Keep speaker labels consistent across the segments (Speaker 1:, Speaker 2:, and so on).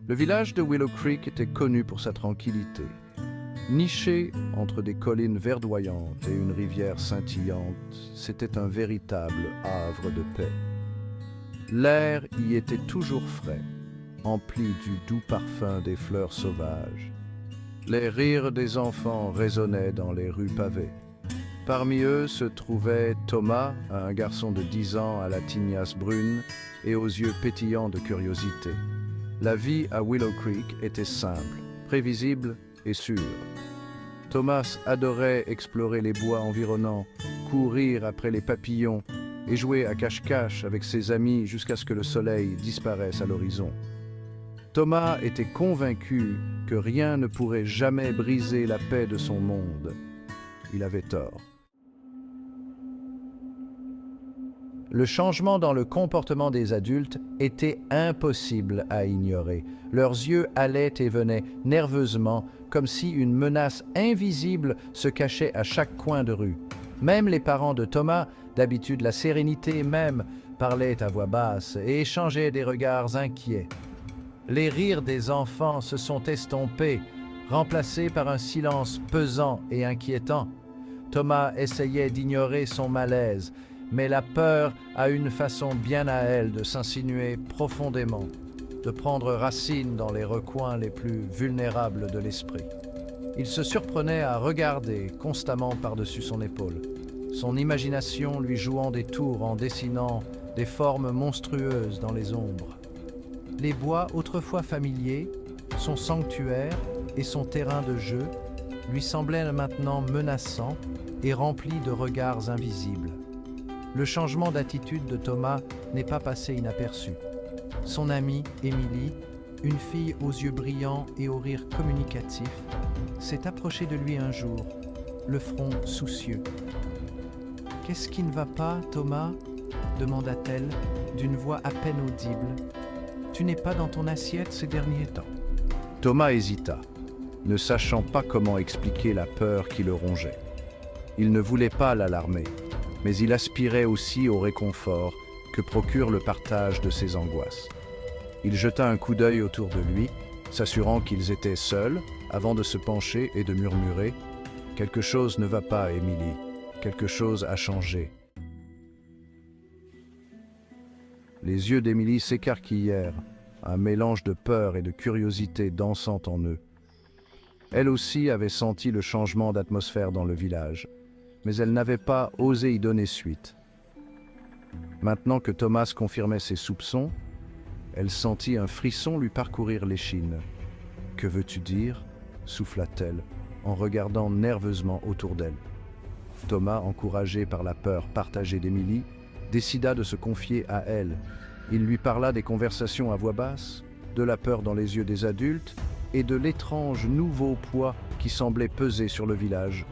Speaker 1: Le village de Willow Creek était connu pour sa tranquillité. Niché entre des collines verdoyantes et une rivière scintillante, c'était un véritable havre de paix. L'air y était toujours frais, empli du doux parfum des fleurs sauvages. Les rires des enfants résonnaient dans les rues pavées. Parmi eux se trouvait Thomas, un garçon de 10 ans à la tignasse brune et aux yeux pétillants de curiosité. La vie à Willow Creek était simple, prévisible et sûre. Thomas adorait explorer les bois environnants, courir après les papillons et jouer à cache-cache avec ses amis jusqu'à ce que le soleil disparaisse à l'horizon. Thomas était convaincu que rien ne pourrait jamais briser la paix de son monde. Il avait tort. Le changement dans le comportement des adultes était impossible à ignorer. Leurs yeux allaient et venaient nerveusement, comme si une menace invisible se cachait à chaque coin de rue. Même les parents de Thomas, d'habitude la sérénité même, parlaient à voix basse et échangeaient des regards inquiets. Les rires des enfants se sont estompés, remplacés par un silence pesant et inquiétant. Thomas essayait d'ignorer son malaise, mais la peur a une façon bien à elle de s'insinuer profondément, de prendre racine dans les recoins les plus vulnérables de l'esprit. Il se surprenait à regarder constamment par-dessus son épaule, son imagination lui jouant des tours en dessinant des formes monstrueuses dans les ombres. Les bois autrefois familiers, son sanctuaire et son terrain de jeu lui semblaient maintenant menaçants et remplis de regards invisibles. Le changement d'attitude de Thomas n'est pas passé inaperçu. Son amie, Émilie, une fille aux yeux brillants et au rire communicatif, s'est approchée de lui un jour, le front soucieux. « Qu'est-ce qui ne va pas, Thomas ?» demanda-t-elle d'une voix à peine audible. « Tu n'es pas dans ton assiette ces derniers temps. » Thomas hésita, ne sachant pas comment expliquer la peur qui le rongeait. Il ne voulait pas l'alarmer, mais il aspirait aussi au réconfort que procure le partage de ses angoisses. Il jeta un coup d'œil autour de lui, s'assurant qu'ils étaient seuls, avant de se pencher et de murmurer « Quelque chose ne va pas, Émilie, quelque chose a changé. » Les yeux d'Émilie s'écarquillèrent, un mélange de peur et de curiosité dansant en eux. Elle aussi avait senti le changement d'atmosphère dans le village, mais elle n'avait pas osé y donner suite. Maintenant que Thomas confirmait ses soupçons, elle sentit un frisson lui parcourir l'échine. « Que veux-tu dire ?» souffla-t-elle, en regardant nerveusement autour d'elle. Thomas, encouragé par la peur partagée d'Émilie, décida de se confier à elle. Il lui parla des conversations à voix basse, de la peur dans les yeux des adultes et de l'étrange nouveau poids qui semblait peser sur le village.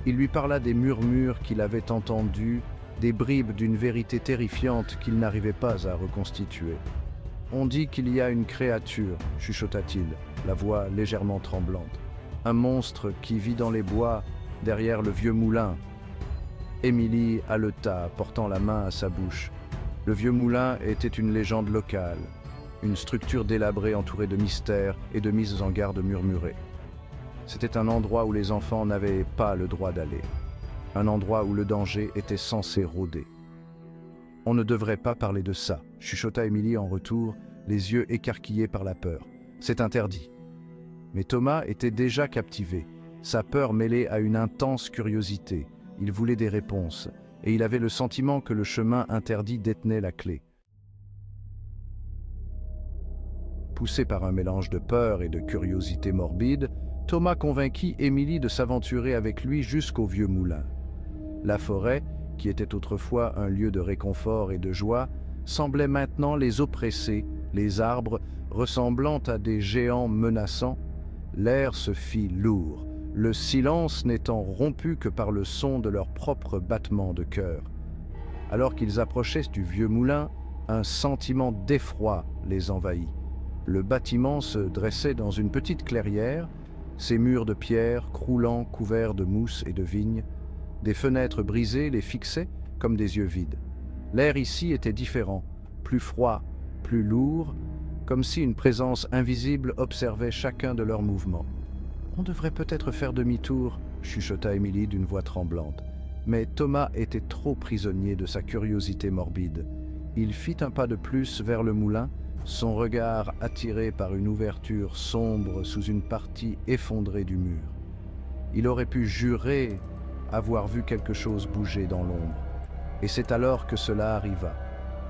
Speaker 1: Il lui parla des murmures qu'il avait entendus, des bribes d'une vérité terrifiante qu'il n'arrivait pas à reconstituer. « On dit qu'il y a une créature, chuchota-t-il, la voix légèrement tremblante. Un monstre qui vit dans les bois, derrière le vieux moulin. » Émilie haleta, portant la main à sa bouche. Le vieux moulin était une légende locale, une structure délabrée entourée de mystères et de mises en garde murmurées. C'était un endroit où les enfants n'avaient pas le droit d'aller, un endroit où le danger était censé rôder. « On ne devrait pas parler de ça », chuchota Émilie en retour, les yeux écarquillés par la peur. « C'est interdit. » Mais Thomas était déjà captivé, sa peur mêlée à une intense curiosité. Il voulait des réponses, et il avait le sentiment que le chemin interdit détenait la clé. Poussé par un mélange de peur et de curiosité morbide, Thomas convainquit Émilie de s'aventurer avec lui jusqu'au vieux moulin. La forêt, qui était autrefois un lieu de réconfort et de joie, semblait maintenant les oppresser, les arbres, ressemblant à des géants menaçants. L'air se fit lourd, le silence n'étant rompu que par le son de leurs propres battements de cœur. Alors qu'ils approchaient du vieux moulin, un sentiment d'effroi les envahit. Le bâtiment se dressait dans une petite clairière, ses murs de pierre croulant couverts de mousse et de vigne. Des fenêtres brisées les fixaient comme des yeux vides. L'air ici était différent, plus froid, plus lourd, comme si une présence invisible observait chacun de leurs mouvements. « On devrait peut-être faire demi-tour », chuchota Émilie d'une voix tremblante. Mais Thomas était trop prisonnier de sa curiosité morbide. Il fit un pas de plus vers le moulin, son regard attiré par une ouverture sombre sous une partie effondrée du mur. Il aurait pu jurer avoir vu quelque chose bouger dans l'ombre. Et c'est alors que cela arriva.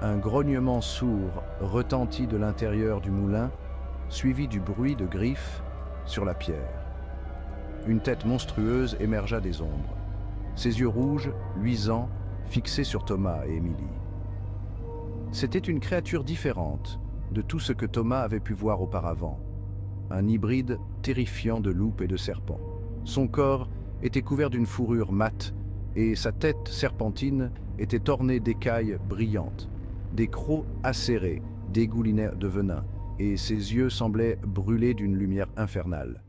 Speaker 1: Un grognement sourd retentit de l'intérieur du moulin, suivi du bruit de griffes sur la pierre. Une tête monstrueuse émergea des ombres. Ses yeux rouges, luisants, fixés sur Thomas et Émilie. C'était une créature différente de tout ce que Thomas avait pu voir auparavant. Un hybride terrifiant de loup et de serpent. Son corps était couvert d'une fourrure mate et sa tête serpentine était ornée d'écailles brillantes. Des crocs acérés dégoulinaient de venin et ses yeux semblaient brûler d'une lumière infernale.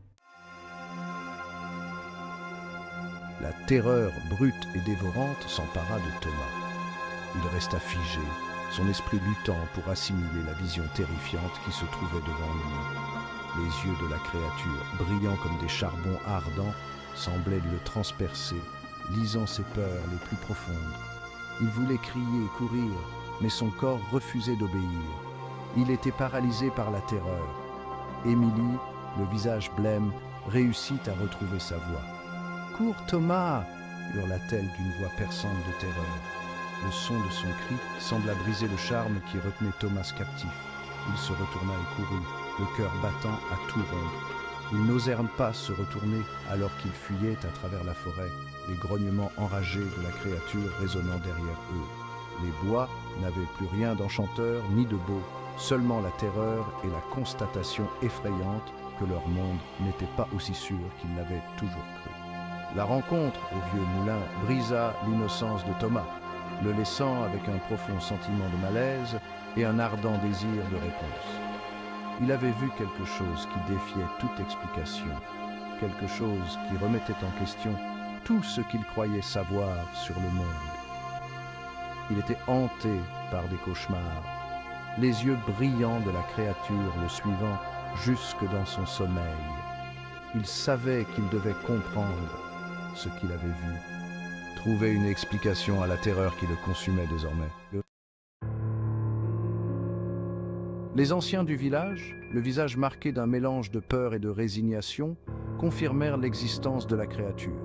Speaker 1: La terreur brute et dévorante s'empara de Thomas. Il resta figé, son esprit luttant pour assimiler la vision terrifiante qui se trouvait devant lui. Les yeux de la créature, brillants comme des charbons ardents, semblaient le transpercer, lisant ses peurs les plus profondes. Il voulait crier et courir, mais son corps refusait d'obéir. Il était paralysé par la terreur. Émilie, le visage blême, réussit à retrouver sa voix. « Cours, Thomas !» hurla-t-elle d'une voix perçante de terreur. Le son de son cri sembla briser le charme qui retenait Thomas captif. Il se retourna et courut, le cœur battant à tout rompre. Ils n'osèrent pas se retourner alors qu'ils fuyaient à travers la forêt, les grognements enragés de la créature résonnant derrière eux. Les bois n'avaient plus rien d'enchanteur ni de beau, seulement la terreur et la constatation effrayante que leur monde n'était pas aussi sûr qu'ils l'avaient toujours cru. La rencontre au vieux moulin brisa l'innocence de Thomas, le laissant avec un profond sentiment de malaise et un ardent désir de réponse. Il avait vu quelque chose qui défiait toute explication, quelque chose qui remettait en question tout ce qu'il croyait savoir sur le monde. Il était hanté par des cauchemars, les yeux brillants de la créature le suivant jusque dans son sommeil. Il savait qu'il devait comprendre ce qu'il avait vu, trouver une explication à la terreur qui le consumait désormais. Les anciens du village, le visage marqué d'un mélange de peur et de résignation, confirmèrent l'existence de la créature.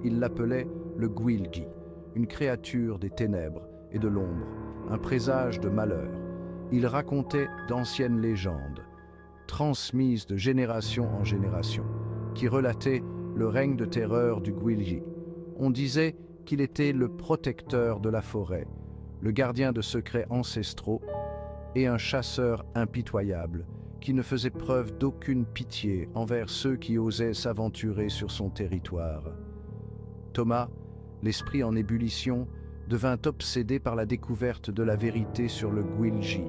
Speaker 1: Ils l'appelaient le Gwyllgi, une créature des ténèbres et de l'ombre, un présage de malheur. Ils racontaient d'anciennes légendes, transmises de génération en génération, qui relataient le règne de terreur du Gwyllgi. On disait qu'il était le protecteur de la forêt, le gardien de secrets ancestraux et un chasseur impitoyable qui ne faisait preuve d'aucune pitié envers ceux qui osaient s'aventurer sur son territoire. Thomas, l'esprit en ébullition, devint obsédé par la découverte de la vérité sur le Gwyllgi.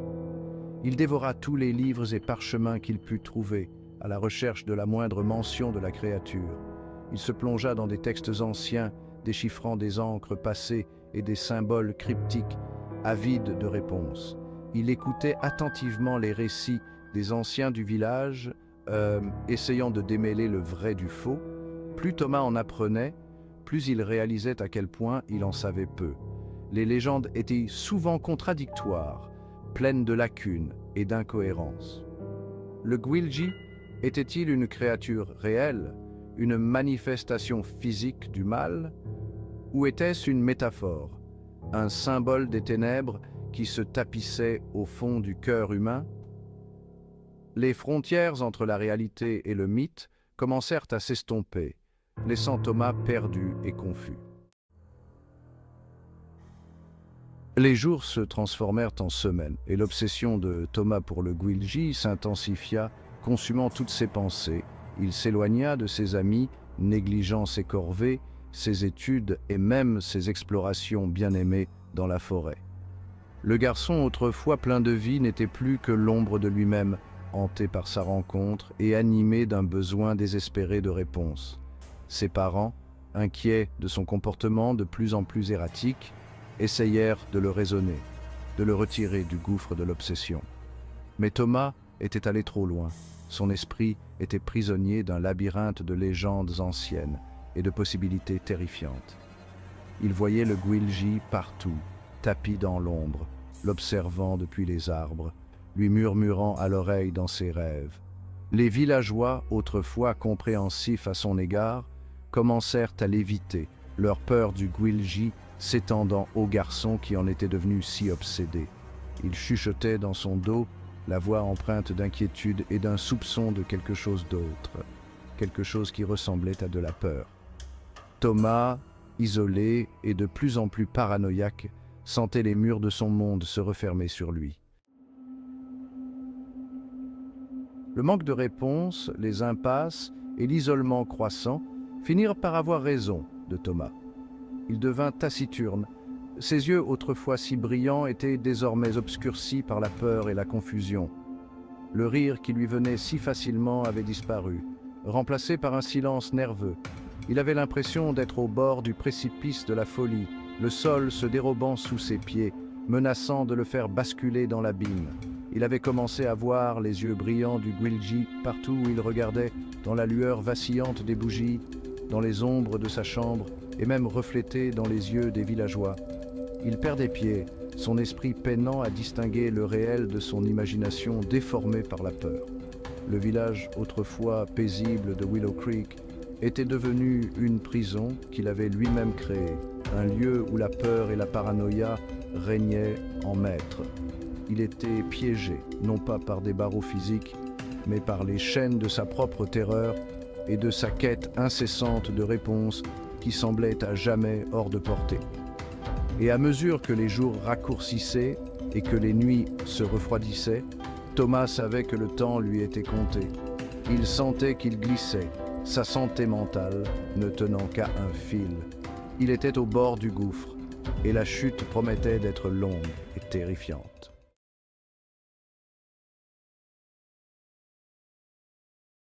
Speaker 1: Il dévora tous les livres et parchemins qu'il put trouver à la recherche de la moindre mention de la créature. Il se plongea dans des textes anciens, déchiffrant des encres passées et des symboles cryptiques, avide de réponses. Il écoutait attentivement les récits des anciens du village, essayant de démêler le vrai du faux. Plus Thomas en apprenait, plus il réalisait à quel point il en savait peu. Les légendes étaient souvent contradictoires, pleines de lacunes et d'incohérences. Le Gwyllgi était-il une créature réelle, une manifestation physique du mal, ou était-ce une métaphore, un symbole des ténèbres qui se tapissait au fond du cœur humain? Les frontières entre la réalité et le mythe commencèrent à s'estomper, laissant Thomas perdu et confus. Les jours se transformèrent en semaines, et l'obsession de Thomas pour le Gwyllgi s'intensifia, consumant toutes ses pensées. Il s'éloigna de ses amis, négligeant ses corvées, ses études et même ses explorations bien-aimées dans la forêt. Le garçon, autrefois plein de vie, n'était plus que l'ombre de lui-même, hanté par sa rencontre et animé d'un besoin désespéré de réponse. Ses parents, inquiets de son comportement de plus en plus erratique, essayèrent de le raisonner, de le retirer du gouffre de l'obsession. Mais Thomas était allé trop loin. Son esprit était prisonnier d'un labyrinthe de légendes anciennes et de possibilités terrifiantes. Il voyait le Gwyllgi partout, tapi dans l'ombre, l'observant depuis les arbres, lui murmurant à l'oreille dans ses rêves. Les villageois, autrefois compréhensifs à son égard, commencèrent à l'éviter, leur peur du Gwyllgi s'étendant au garçon qui en était devenu si obsédé. Il chuchotait dans son dos, la voix empreinte d'inquiétude et d'un soupçon de quelque chose d'autre, quelque chose qui ressemblait à de la peur. Thomas, isolé et de plus en plus paranoïaque, sentait les murs de son monde se refermer sur lui. Le manque de réponse, les impasses et l'isolement croissant finirent par avoir raison de Thomas. Il devint taciturne. Ses yeux, autrefois si brillants, étaient désormais obscurcis par la peur et la confusion. Le rire qui lui venait si facilement avait disparu, remplacé par un silence nerveux. Il avait l'impression d'être au bord du précipice de la folie, le sol se dérobant sous ses pieds, menaçant de le faire basculer dans l'abîme. Il avait commencé à voir les yeux brillants du Gwyllgi partout où il regardait, dans la lueur vacillante des bougies, dans les ombres de sa chambre et même reflétés dans les yeux des villageois. Il perdait pied, son esprit peinant à distinguer le réel de son imagination déformée par la peur. Le village, autrefois paisible de Willow Creek, était devenu une prison qu'il avait lui-même créée, un lieu où la peur et la paranoïa régnaient en maître. Il était piégé, non pas par des barreaux physiques, mais par les chaînes de sa propre terreur et de sa quête incessante de réponses qui semblaient à jamais hors de portée. Et à mesure que les jours raccourcissaient et que les nuits se refroidissaient, Thomas savait que le temps lui était compté. Il sentait qu'il glissait, sa santé mentale ne tenant qu'à un fil. Il était au bord du gouffre, et la chute promettait d'être longue et terrifiante.